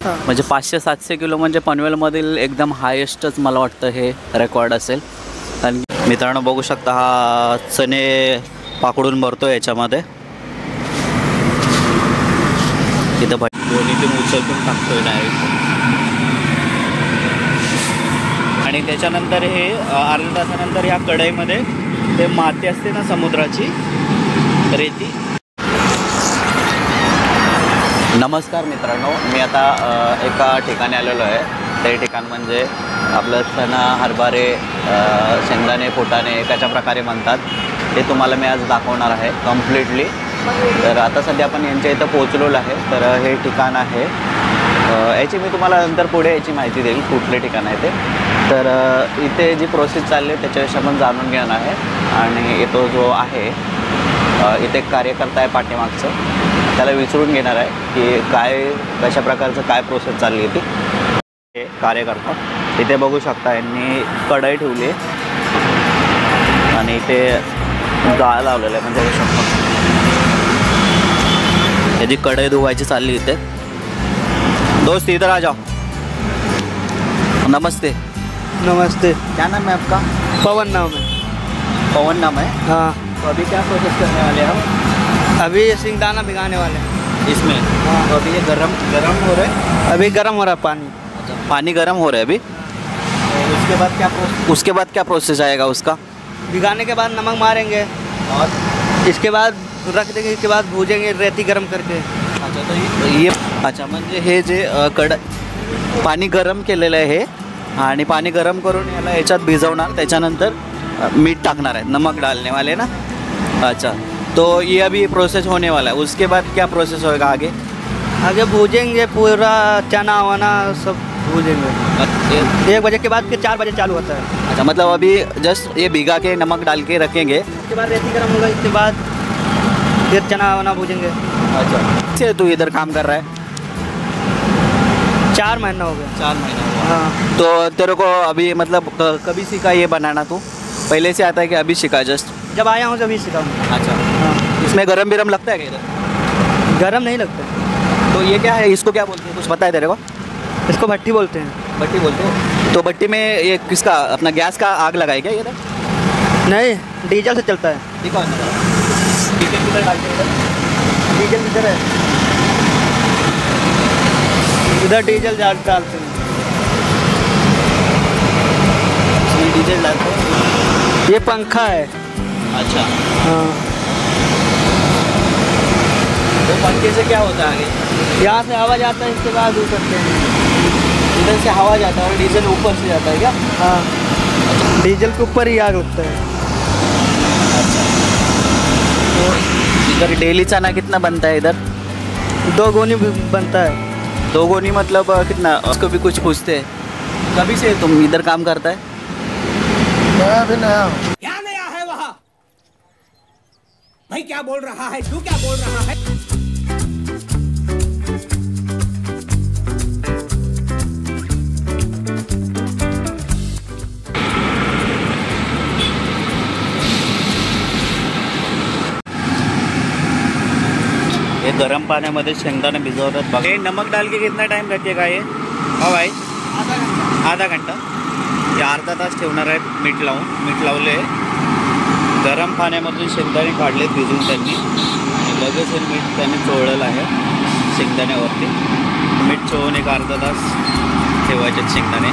म्हणजे 500-700 किलो म्हणजे पनवेलमधील एकदम हायेस्टच मला वाटतं हे रेकॉर्ड असेल. आणि मित्रांनो बघू शकता हा चणे पाकडून भरतो याच्यामध्ये. इथं दोन्हीतून उचलून टाकतोय डायरेक्ट. आणि त्याच्यानंतर हे अर्ध्या तासानंतर ह्या कढईमध्ये ते माती असते ना समुद्राची रेती. नमस्कार मित्रांनो, मी आता एका ठिकाणी आलेलो आहे. ते ठिकाण म्हणजे आपलं चणा, हरभरे, शेंगदाणे, फुटाणे कशा प्रकारे म्हणतात ते तुम्हाला मी आज दाखवणार आहे कम्प्लिटली. तर आता सध्या आपण यांच्या इथं पोहोचलेलो आहे. तर हे ठिकाण आहे, याची मी तुम्हाला नंतर पुढे याची माहिती देईल कुठले ठिकाण आहे ते. तर इथे जी प्रोसेस चालली आहे त्याच्याविषयी आपण जाणून घेणार आहे. आणि तो जो आहे इथे कार्यकर्ता आहे पाठीमागचं, त्याला विचारून घेणार आहे की काय कशा प्रकारचं काय प्रोसेस चालली आहे ती. हे कार्यकर्ता इथे बघू शकता, यांनी कढई ठेवली आहे आणि इथे जाळ लावलेलं आहे. म्हणजे बघू शकता याची कढई धुवायची चालली इथे. दोस्त इधर आ जाओ. नमस्ते. नमस्ते। क्या नाम है आपका? पवन नाम है। पवन नाम है? हाँ। तो अभी क्या प्रोसेस करने वाले हैं हम? अभी ये सिंगदाना भिगाने वाले हैं इसमें। हाँ। तो अभी ये गरम हो रहा है? अभी गर्म हो रहा है पानी। अच्छा, पानी गरम हो रहा है अभी। तो उसके बाद क्या प्रोसेस आएगा उसका? भिगाने के बाद नमक मारेंगे और इसके बाद रख देंगे, इसके बाद भूजेंगे रेती गरम करके। अच्छा, तो ये अच्छा म्हणजे हे जे पाणी गरम केलेलं आहे हे, आणि पाणी गरम करून याला याच्यात भिजवणार, त्याच्यानंतर मीठ टाकणार आहे, नमक डालने वाले ना. अच्छा, तो ये अभी प्रोसेस होने वाला है. उसके बाद क्या प्रोसेस होएगा आगे? आगे भूजेंगे पूरा चना वना सब भूजेंगे। 1 बजे के बाद फिर 4 बजे चालू होता है। अच्छा, मतलब अभी जस्ट ये भिगा के नमक डाल के रखेंगे, उसके बाद रेती गरम होगा, इसके बाद फिर चना वना भूजेंगे। अच्छा, से तू इधर काम कर रहा है? 4 महीना हो गया। 4 महीना हुआ। हाँ। तो तेरे को अभी मतलब कभी सीखा ये बनाना? तू पहले से आता है कि अभी सीखा जस्ट? जब आया हूँ तभी सीखा हूँ। अच्छा। हाँ। इसमें गरम बिरम लगता है क्या इधर? गरम नहीं लगता। तो ये क्या है, इसको क्या बोलते हैं, कुछ पता है तेरे को? इसको भट्टी बोलते हैं। भट्टी बोलते हो? तो भट्टी में ये किसका, अपना गैस का आग लगाए क्या इधर? नहीं, डीजल से चलता है। देखो डीजल किधर डालते हैं इधर? डीजल किधर है? इधर डीजल डालते हैं। इसमें डीजल डालते हैं। ये पंखा है। अच्छा। हाँ। तो पंखे से क्या होता है आगे? यहाँ से हवा जाता है, इसके बाद ऊपर करते हैं। इधर से हवा जाता है और डीजल ऊपर से जाता है क्या? हाँ। डीजल के ऊपर ही आग लगता है। अच्छा, तो इधर डेली चना कितना बनता है इधर? 2 गोनी बनता है। 2 गोनी मतलब कितना? उसको भी कुछ पूछते हैं। कभी से तुम इधर काम करता है? नया भी नया हूँ। क्या नया है वहाँ? भाई क्या बोल रहा है तू, क्या बोल रहा है? ये गरम पाण्यामध्ये शेंगदाणे भिजवतात बघा. ये नमक डाल के कितना टाइम रखेगा ये? हो भाई, आधा घंटा. हे अर्धा तास ठेवणार आहे मीठ लावून. मीठ लावले, गरम पाण्यामधून शेंगदाणे काढलेत भिजून त्यांनी, आणि लगेच हे मीठ त्यांनी चोळलेलं आहे शेंगदाण्यावरती. मीठ चोळून एक अर्धा तास ठेवायचे शेंगदाणे.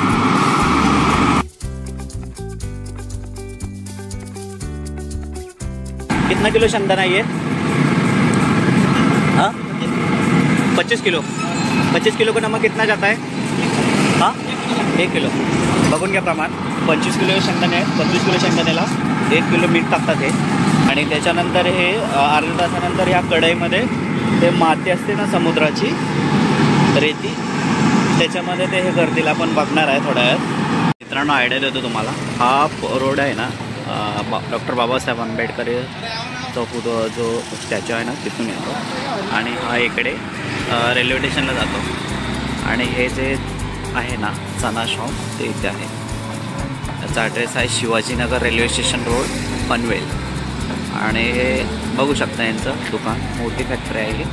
कितना किलो शेंगदाणा ये? हाँ, 25 किलो. 25 किलो का नमक कितना जाता है? हाँ, 1 किलो. बघून घ्या प्रमाण. 25 किलो शेंगदाणे आहेत. 25 किलो शेंगदाण्याला 1 किलो मीठ टाकतात हे. आणि त्याच्यानंतर हे अर्ध्या तासानंतर ह्या कढईमध्ये ते माती असते ना समुद्राची रेती, त्याच्यामध्ये ते हे करतील. आपण बघणार आहे थोड्या वेळात. मित्रांनो आयडिया देतो तुम्हाला. हा रोड आहे ना, डॉक्टर बाबासाहेब आंबेडकर जो स्टॅच्यू आहे ना तिथून येतो, आणि हा इकडे रेल्वे स्टेशनला जातो. आणि हे जे आहे ना चना शॉप ते इथे आहे. त्याचा ॲड्रेस आहे Shivajinagar railway station road, Panvel. आणि हे बघू शकता यांचं दुकान, मोठी फॅक्टरी आहे ही.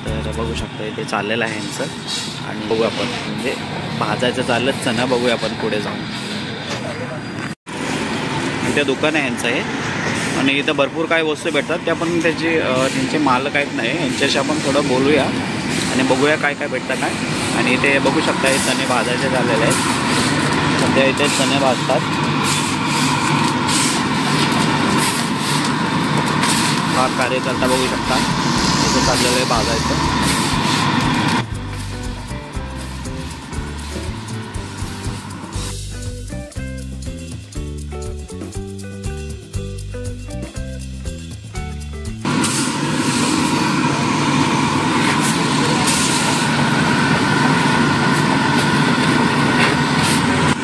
तर बघू शकतो इथे चाललेलं आहे यांचं आणि बघू आपण म्हणजे भाजायचं चाललंच चणा बघूया आपण पुढे जाऊन. इथे दुकान आहे यांचं हे आणि इथं भरपूर काही वस्तू भेटतात त्या पण त्यांचे मालक आहेत नाही यांच्याशी आपण थोडं बोलूया आणि बघूया काय काय भेटतं काय. आणि इथे बघू शकता हे चणे भाजायचे झालेले आहेत सध्या इथे चणे भाजतात. हा कार्यकर्ता बघू शकता इथे चाललेलं आहे भाजायचं.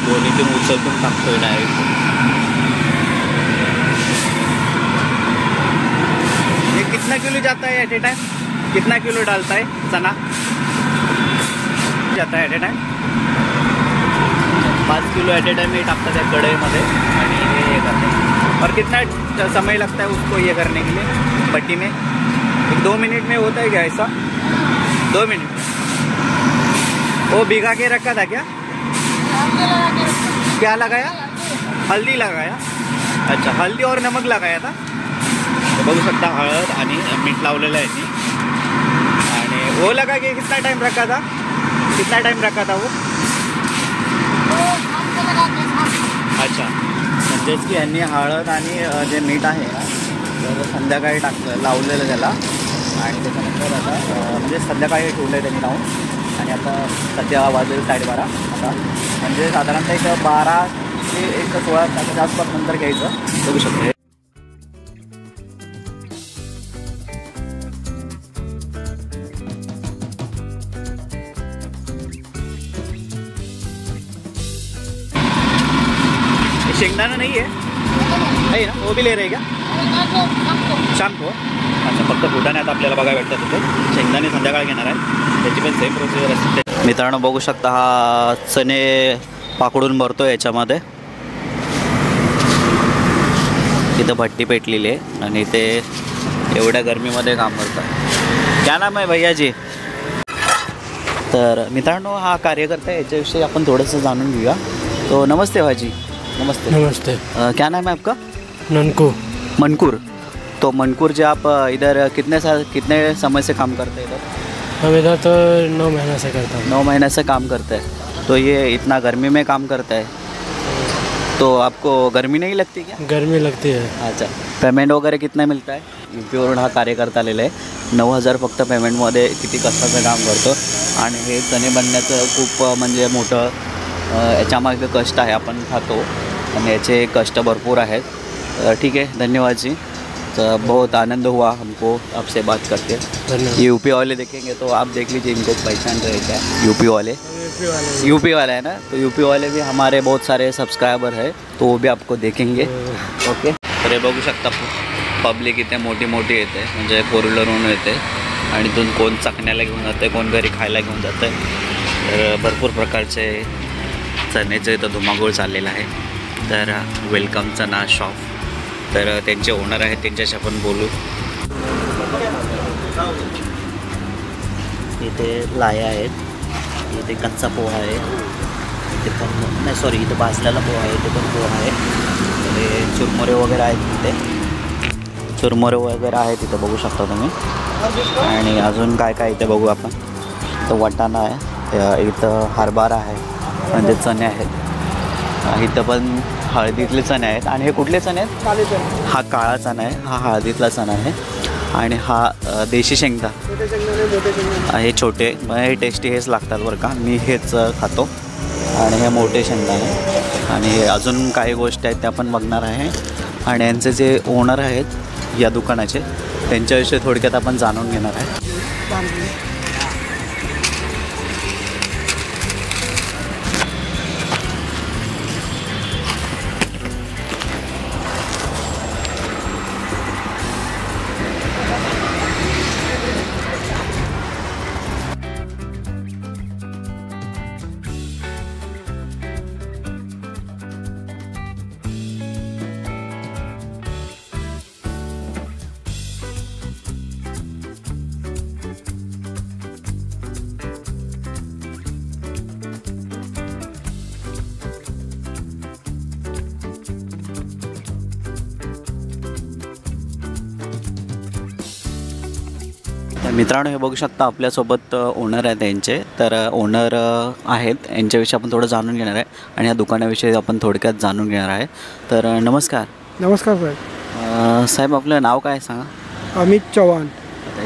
दोन्हीतून उचलून टाकतोय डायरेक्ट. ये कितना किलो जाता है एट ए टाइम? कितना किलो डालता है चना जाता है at a time? 5 kilo at a time हे टाकतात त्या कढईमध्ये आणि हे करतात. और कितना समय लगता है उसको ये करने के लिए भट्टी में? 2 मिनट में होता है क्या ऐसा? 2 मिनट. वो भिगा के रखा था क्या? क्या लगाया? हल्दी लगाया. अच्छा, हल्दी और नमक लगाया था. बघू शकता हळद आणि मीठ लावलेलं आहे ती. आणि वो लगा के कितना टाइम रखा था? कितना टाइम रखा था वो? अच्छा, म्हणजेच की यांनी हळद आणि जे मीठ आहे ना तर संध्याकाळी लावलेलं त्याला आणि त्याच्यानंतर आता म्हणजे संध्याकाळी ठेवलं आहे त्यांनी लावून आणि आता सध्या वाजले 12:30 आता म्हणजे साधारणतः एक 12 ते 16 तासाच्या आसपास नंतर घ्यायचं. बघू शकतो शेंगदाना नहीं है ना? वो भी ले रहे क्या शाम को? अच्छा, फक्त फुटाणे आता आपल्याला बघायला भेटतात तिथे. शेंगदाणे संध्याकाळी घेणार आहे त्याची पण सेम प्रोसिजर असते. मित्रांनो बघू शकता हा चणे पाकडून भरतो याच्यामध्ये. इथं भट्टी पेटलेली आहे आणि ते एवढ्या गरमीमध्ये काम करतात. क्या नाम आहे भैयाजी? तर मित्रांनो हा कार्यकर्ता आहे याच्याविषयी आपण थोडंसं जाणून घेऊया. तो नमस्ते भाजी. नमस्ते. नमस्ते. क्या नाम है आपका? ननकू. मनकूर. तो मनकूर जी आप इधर कितने समय से काम करते हैं इधर? हम इधर तो 9 महीने से करता हूँ. 9 महीने से काम करते हैं. तो ये इतना गर्मी में काम करता है तो आपको गर्मी नहीं लगती क्या? गर्मी लगती है. अच्छा, पेमेंट वगैरे कितना मिळतं आहे? UP-वरून हा कार्यकर्ता आलेला आहे. 9,000 फक्त पेमेंटमध्ये किती कष्टाचं काम करतो आणि हे चणे बनण्याचं खूप म्हणजे मोठं याच्यामागे कष्ट आहे. आपण खातो आणि याचे कष्ट भरपूर आहेत. ठीक है, धन्यवाद जी. तो बहुत आनंद हुआ हमको आपसे बात करके. धन्यवाद. ये UP वाले देखेंगे तो आप देख लीजिए इनको पहचान रहे क्या? UP वाले यूपी वाला है ना, तो यूपी वाले भी हमारे बहुत सारे सब्सक्राइबर है तो वो भी आपको देखेंगे. ओके. तर हे बघू शकता पब्लिक इथे मोठी मोठी येते म्हणजे फोर व्हीलरहून येते आणि इथून कोण चकण्याला घेऊन जाते, कोण घरी खायला घेऊन जातं. तर भरपूर प्रकारचे चण्याचं इथं धुमाकूळ चाललेला आहे. तर वेलकम चना शॉप. तर त्यांचे ओनर आहेत त्यांच्याशी आपण बोलू. इथे लाया आहेत, इथे कच्चा पोहा आहे, इथे पण नाही सॉरी इथे भाजलेला पोहा आहे, इथे पण पोहा आहे. इथे चुरमुरे वगैरे आहेत, तिथे चुरमुरे वगैरे आहेत इथं बघू शकता तुम्ही. आणि अजून काय काय इथे बघू आपण. इथं वाटाणा आहे, इथं हरभरा आहे म्हणजे चणे आहेत. इथं पण हळदीतले चणे आहेत. आणि हे कुठले चणे आहेत? हा काळा चणा आहे, हा हळदीतला चणा आहे आणि हा देशी शेंगदा हे छोटे. हे टेस्टी हेच लागतात बरं का, मी हेच खातो. आणि हे मोठे शेंगदाणे आणि अजून काही गोष्टी आहेत त्या पण बघणार आहे. आणि यांचे जे ओनर आहेत या दुकानाचे त्यांच्याविषयी थोडक्यात आपण जाणून घेणार आहे. मित्रांनो, हे बघू शकता आपल्यासोबत ओनर आहेत यांचे. तर ओनर आहेत, यांच्याविषयी आपण थोडं जाणून घेणार आहे आणि या दुकानाविषयी आपण थोडक्यात जाणून घेणार आहे. तर नमस्कार नमस्कार साहेब. साहेब, आपलं नाव काय सांगा? अमित चव्हाण.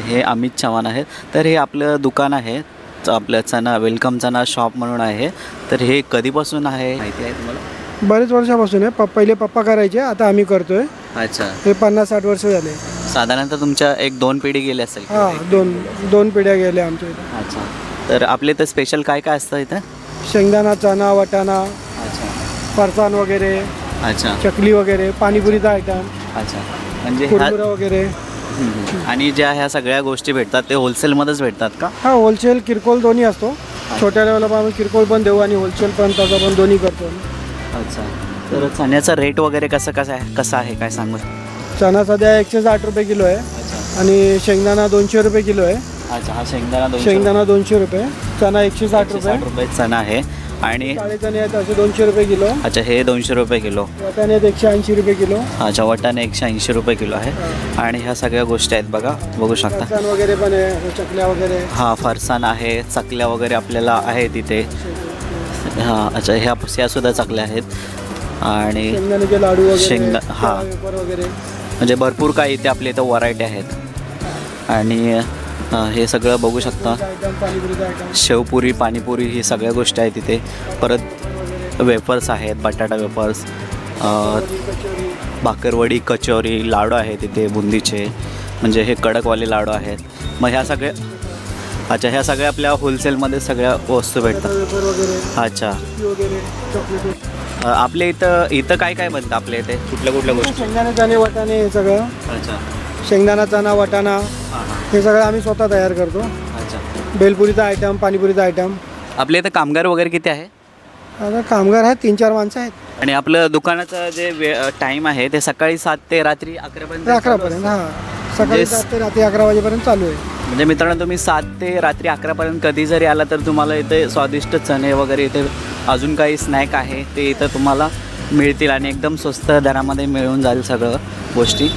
हे अमित चव्हाण आहेत. तर हे आपलं दुकान आहे, आपलं चना वेलकम चना शॉप म्हणून आहे. तर हे कधीपासून आहे माहिती आहे तुम्हाला? बरेच वर्षापासून आहे. पहिले पप्पा करायचे, आता आम्ही करतोय. अच्छा. हे 50-60 वर्ष झाले. साधारणतः तुमच्या 1-2 पिढी गेली असेल. हां, दोन पिढ्या गेल्या आमच्या इथं. अच्छा. तर आपले तर स्पेशल काय काय असतं इथं? शेंगदाणा, चणा, वाटाणा, अच्छा. फरसाण वगैरे, अच्छा. चकली वगैरे, पाणीपुरीचा आयटम, अच्छा. म्हणजे कुरमुरा वगैरे. आणि ज्या ह्या सगळ्या गोष्टी भेटतात ते होलसेलमध्येच भेटतात का? हा, होलसेल किरकोळ दोन्ही असतो. छोट्या लेवलला पण आम्ही किरकोळ पण देऊ आणि होलसेल पण तसं पण दोन्ही करतो. अच्छा. तर चण्याचा रेट वगैरे कसा आहे काय सांगू? चणा सध्या 160 रुपये किलो आहे. अच्छा. आणि शेंगदाणा 200 रुपये किलो आहे. अच्छा. हा शेंगदाणा शेंगदाणा 200 रुपये, चणा 160 रुपये. 60 रुपये चणा आहे. आणि काळे चणे आहेत असे 200 रुपये किलो. अच्छा, हे 200 रुपये किलो. वाटाणे आहेत 180 रुपये किलो. अच्छा, वाटाणे 180 रुपये किलो आहे. आणि ह्या सगळ्या गोष्टी आहेत बघा, बघू शकता. फरसाण वगैरे पण आहे, चकल्या वगैरे. हां, फरसाण आहे, चकल्या वगैरे आपल्याला आहे तिथे. हां. अच्छा, ह्या सुद्धा चकल्या आहेत. आणि शेंगदाण्याचे लाडू वगैरे, हां, वेफर वगैरे, म्हणजे भरपूर काही इथे आपल्या इथं व्हरायटी आहेत. आणि हे सगळं बघू शकता. आयटम, पाणीपुरीचा आयटम, शेवपुरी, पाणीपुरी, ही सगळ्या गोष्टी आहेत तिथे. परत वेफर्स आहेत, बटाटा वेफर्स, कचोरी. भाकरवडी, कचोरी, लाडू आहेत तिथे बुंदीचे, म्हणजे हे कडकवाले लाडू आहेत. मग ह्या सगळ्या, अच्छा, ह्या सगळ्या आपल्या होलसेलमध्ये सगळ्या वस्तू भेटतात. वेफर वगैरे, अच्छा. चिक्की वगैरे, चॉकलेट. आपल्या इथं काय काय बनतं आपल्या इथे? कुठल्या गोष्टी? शेंगदाणे, चणे, वाटाणे हे सगळं. अच्छा. शेंगदाणा, चणा, वाटाणा हां हां. हे सगळं आम्ही स्वतः तयार करतो. अच्छा. बेलपुरीचा आयटम, पाणीपुरीचा आयटम. आपल्या इथं कामगार वगैरे किती आहे? आता कामगार आहेत 3-4 माणसं आहेत. आणि आपलं दुकानाचं जे टाईम आहे ते सकाळी 7 ते रात्री 11पर्यंत. 11पर्यंत. हां, सकाळी 7 ते रात्री 11 वाजेपर्यंत चालू आहे. म्हणजे मित्रांनो, तुम्ही 7 ते रात्री 11पर्यंत कधी जरी आला तर तुम्हाला इथे स्वादिष्ट चणे वगैरे, इथे अजून काही स्नॅक आहे ते इथं तुम्हाला मिळतील आणि एकदम स्वस्त दरामध्ये मिळून जाईल सगळं गोष्टी.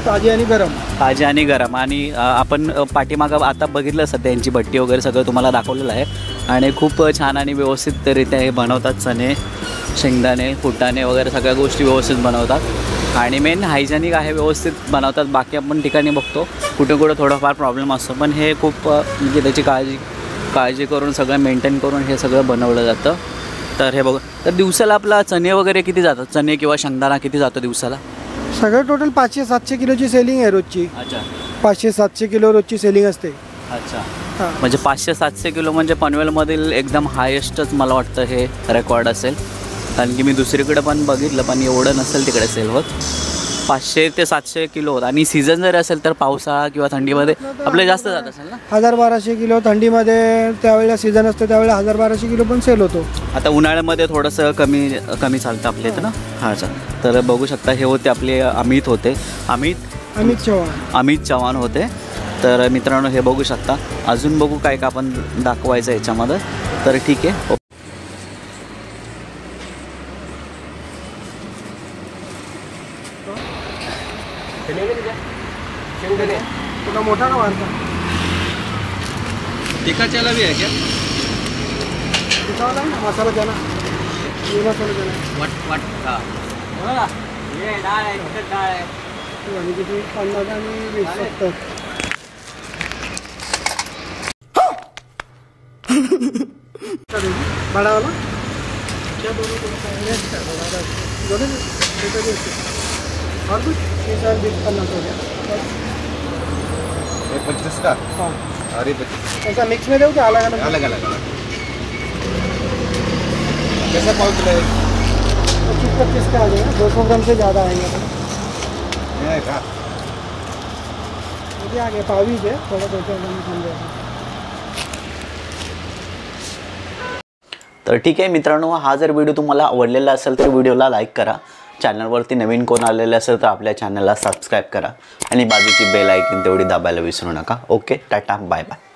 ताजी आणि गरम. ताजे आणि गरम. आणि आपण पाठीमागं आता बघितलं सध्या यांची भट्टी वगैरे सगळं तुम्हाला दाखवलेलं आहे. आणि खूप छान आणि व्यवस्थितरित्या हे बनवतात. चणे, शेंगदाणे, फुटाणे वगैरे सगळ्या गोष्टी व्यवस्थित बनवतात. आणि मेन हायजेनिक आहे, व्यवस्थित बनवतात. बाकी आपण ठिकाणी बघतो कुठे थोडाफार प्रॉब्लेम असतो, पण हे खूप म्हणजे त्याची काळजी करून सगळं मेंटेन करून हे सगळं बनवलं जातं. तर हे बघा, तर दिवसाला आपला चणे वगैरे किती जातात? चणे किंवा शेंगदाणा किती जातो दिवसाला? सगळं टोटल 500-700 किलोची सेलिंग आहे रोजची. अच्छा. 500-700 किलो रोजची सेलिंग असते. अच्छा. हां. म्हणजे 500-700 किलो म्हणजे पनवेलमधील एकदम हायेस्टच मला वाटतं हे रेकॉर्ड असेल. कारण की मी दुसरीकडे पण बघितलं, पण एवढं नसेल तिकडे सेल होत. 500 ते 700 किलो होत. आणि सीझन जर असेल तर पावसाळा किंवा थंडीमध्ये आपलं जास्त जात असेल ना? 1000-1200 किलो. थंडीमध्ये त्यावेळेला सीझन असतं त्यावेळेला 1000-1200 किलो पण सेल होतो. आता उन्हाळ्यामध्ये थोडंसं कमी चालतं आपल्या इथं ना. हां. अच्छा. तर बघू शकता, हे होते आपले अमित चव्हाण होते. तर मित्रांनो, हे बघू शकता. अजून बघू काय का आपण दाखवायचं याच्यामध्ये. तर ठीक आहे. थोड़ा मोटा का वारता टिक्का चला भी है क्या? टिक्का वाला है ना, मसाला चना, ये मसाला चना. वट हाँ. ये डाळ आहे, तिखट डाळ आहे. आणि किती 50 आणि 70. बड़ा वाला क्या दोनों और कुछ 30-50 हो गया. 25 का. हाँ, अरे 25 ऐसा मिक्स में दो क्या अलग अलग? अलग अलग. कैसा पाव किलो है? 25 का आ जाएगा. 200 ग्राम से ज़्यादा आएंगे. है का? मुझे आ गया पावीज है, थोड़ा 200 ग्राम कम जाएगा. तर ठीक आहे मित्रांनो, हा जर व्हिडिओ तुम्हाला आवडलेला असेल तर व्हिडिओला लाईक करा. चॅनलवरती नवीन कोण आलेले असेल तर आपल्या चॅनलला सबस्क्राईब करा आणि बाजूची बेल आयकॉन तेवढी दाबायला विसरू नका. Okay, ta-ta, bye bye.